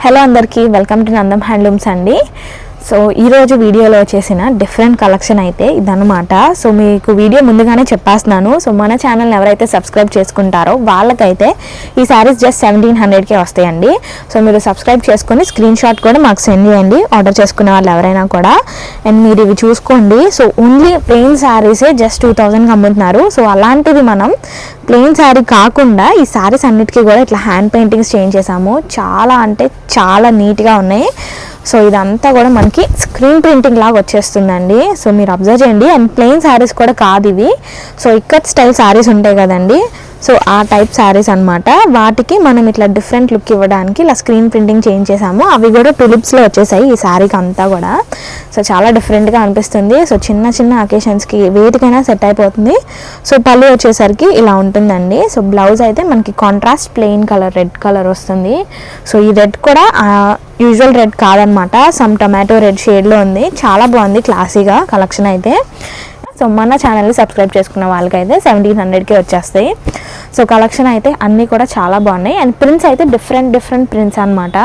Hello అందరికీ welcome to Nandam handlooms అండి. So ఈరోజు వీడియోలో వచ్చేసిన డిఫరెంట్ కలెక్షన్ అయితే ఇదన్నమాట. సో మీకు వీడియో ముందుగానే చెప్పేస్తున్నాను. సో మన ఛానల్ని ఎవరైతే సబ్స్క్రైబ్ చేసుకుంటారో వాళ్ళకైతే ఈ శారీస్ జస్ట్ 1700కే వస్తాయండి. సో మీరు సబ్స్క్రైబ్ చేసుకొని స్క్రీన్ షాట్ కూడా మాకు సెండ్ చేయండి ఆర్డర్ చేసుకునే వాళ్ళు ఎవరైనా కూడా. అండ్ మీరు ఇవి చూసుకోండి. సో ఓన్లీ ప్లెయిన్ శారీసే జస్ట్ 2000కి అమ్ముతున్నారు. సో అలాంటిది మనం ప్లెయిన్ శారీ కాకుండా ఈ శారీస్ అన్నిటికీ కూడా ఇట్లా హ్యాండ్ పెయింటింగ్స్ చేంజ్ చేసాము. చాలా అంటే చాలా నీట్గా ఉన్నాయి. సో ఇదంతా కూడా మనకి స్క్రీన్ ప్రింటింగ్ లాగా వచ్చేస్తుందండి. సో మీరు అబ్జర్వ్ చేయండి. అండ్ ప్లెయిన్ శారీస్ కూడా కాదు ఇవి. సో ఇక్కత్ స్టైల్ శారీస్ ఉంటాయి కదండి, సో ఆ టైప్ శారీస్ అనమాట. వాటికి మనం ఇట్లా డిఫరెంట్ లుక్ ఇవ్వడానికి ఇలా స్క్రీన్ ప్రింటింగ్ చేంజ్ చేసాము. అవి కూడా టులిప్స్లో వచ్చేసాయి ఈ శారీకి అంతా కూడా. సో చాలా డిఫరెంట్గా అనిపిస్తుంది. సో చిన్న చిన్న అకేషన్స్కి వేటికైనా సెట్ అయిపోతుంది. సో పళ్ళు వచ్చేసరికి ఇలా ఉంటుందండి. సో బ్లౌజ్ అయితే మనకి contrast plain colour red colour వస్తుంది. సో ఈ రెడ్ కూడా యూజువల్ రెడ్ కాదనమాట, సమ్ టొమాటో రెడ్ షేడ్లో ఉంది. చాలా బాగుంది క్లాసీగా కలెక్షన్ అయితే. సో మన ఛానల్ని సబ్స్క్రైబ్ చేసుకున్న వాళ్ళకైతే 1700కే వచ్చేస్తాయి. సో కలెక్షన్ అయితే అన్నీ కూడా చాలా బాగున్నాయి. అండ్ ప్రింట్స్ అయితే డిఫరెంట్ ప్రింట్స్ అనమాట.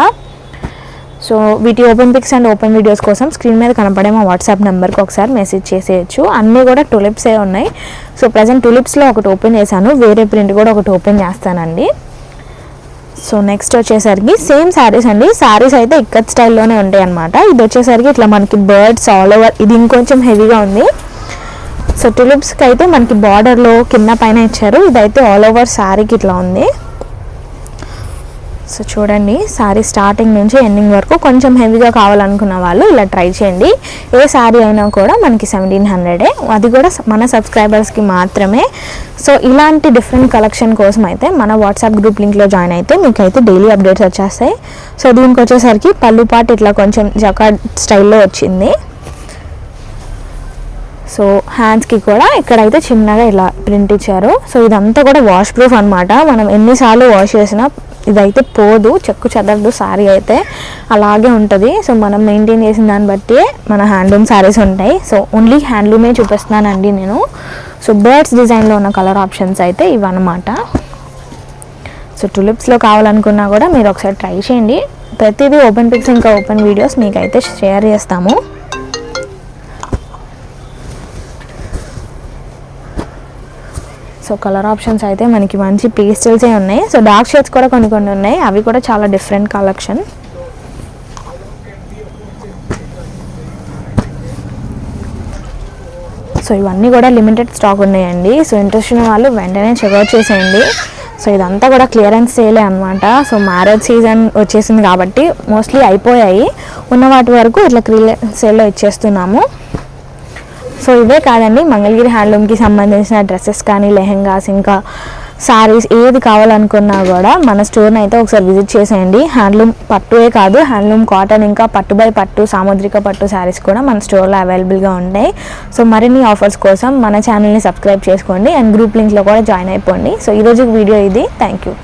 సో వీటి open pics and open videos కోసం స్క్రీన్ మీద కనపడే మా వాట్సాప్ నెంబర్కి ఒకసారి మెసేజ్ చేసేయచ్చు. అన్నీ కూడా టులిప్సే ఉన్నాయి. సో ప్రజెంట్ టులిప్స్లో ఒకటి ఓపెన్ చేశాను, వేరే ప్రింట్ కూడా ఒకటి ఓపెన్ చేస్తానండి. సో నెక్స్ట్ వచ్చేసరికి సేమ్ శారీస్ అండి. శారీస్ అయితే ఇక్కత్ స్టైల్లోనే ఉంటాయి అనమాట. ఇది వచ్చేసరికి ఇట్లా మనకి బర్డ్స్ ఆల్ ఓవర్, ఇది ఇంకొంచెం హెవీగా ఉంది. సో టులిప్స్కి అయితే మనకి బార్డర్లో కింద పైన ఇచ్చారు. ఇదైతే ఆల్ ఓవర్ శారీకి ఇట్లా ఉంది. సో చూడండి, శారీ స్టార్టింగ్ నుంచి ఎండింగ్ వరకు కొంచెం హెవీగా కావాలనుకున్న వాళ్ళు ఇలా ట్రై చేయండి. ఏ శారీ అయినా కూడా మనకి 1700, అది కూడా మన సబ్స్క్రైబర్స్కి మాత్రమే. సో ఇలాంటి డిఫరెంట్ కలెక్షన్ కోసం అయితే మన వాట్సాప్ గ్రూప్ లింక్లో జాయిన్ అయితే మీకు అయితే డైలీ అప్డేట్స్ వచ్చేస్తాయి. సో దీనికి వచ్చేసరికి పళ్ళు పాటు ఇట్లా కొంచెం జకార్డ్ స్టైల్లో వచ్చింది. సో హ్యాండ్స్కి కూడా ఇక్కడైతే చిన్నగా ఇలా ప్రింట్ ఇచ్చారు. సో ఇదంతా కూడా వాష్ ప్రూఫ్ అనమాట. మనం ఎన్నిసార్లు వాష్ చేసినా ఇదైతే పోదు, చెక్కు చెదరదు. శారీ అయితే అలాగే ఉంటుంది. సో మనం మెయింటైన్ చేసిన దాన్ని బట్టి మన హ్యాండ్లూమ్ శారీస్ ఉంటాయి. సో ఓన్లీ హ్యాండ్లూమే చూపిస్తున్నానండి నేను. సో బర్డ్స్ డిజైన్లో ఉన్న కలర్ ఆప్షన్స్ అయితే ఇవన్నమాట. సో టులిప్స్లో కావాలనుకున్నా కూడా మీరు ఒకసారి ట్రై చేయండి. ప్రతిదీ ఓపెన్ పిక్స్ ఇంకా ఓపెన్ వీడియోస్ మీకైతే షేర్ చేస్తాము. సో కలర్ ఆప్షన్స్ అయితే మనకి మంచి పేస్టల్సే ఉన్నాయి. సో డార్క్ షేడ్స్ కూడా కొన్ని ఉన్నాయి, అవి కూడా చాలా డిఫరెంట్ కలెక్షన్. సో ఇవన్నీ కూడా లిమిటెడ్ స్టాక్ ఉన్నాయండి. సో ఇంట్రెస్ట్ ఉన్న వాళ్ళు వెంటనే చెక్అవుట్ చేసేయండి. సో ఇదంతా కూడా క్లియరెన్స్ సేలే అనమాట. సో మ్యారేజ్ సీజన్ వచ్చేసింది కాబట్టి మోస్ట్లీ అయిపోయాయి. ఉన్న వాటి వరకు ఇట్లా క్లియరెన్స్ సేల్లో ఇచ్చేస్తున్నాము. సో ఇవే కాదండి, మంగళగిరి హ్యాండ్లూమ్కి సంబంధించిన డ్రెస్సెస్ కానీ, లెహెంగాస్, ఇంకా శారీస్ ఏది కావాలనుకున్నా కూడా మన స్టోర్ని అయితే ఒకసారి విజిట్ చేసేయండి. హ్యాండ్లూమ్ పట్టువే కాదు, హ్యాండ్లూమ్ కాటన్, ఇంకా పట్టు బై పట్టు, సాముద్రిక పట్టు శారీస్ కూడా మన స్టోర్లో అవైలబుల్గా ఉంటాయి. సో మరిన్ని ఆఫర్స్ కోసం మన ఛానల్ని సబ్స్క్రైబ్ చేసుకోండి అండ్ గ్రూప్ లింక్లో కూడా జాయిన్ అయిపోండి. సో ఈరోజు వీడియో ఇది. Thank you.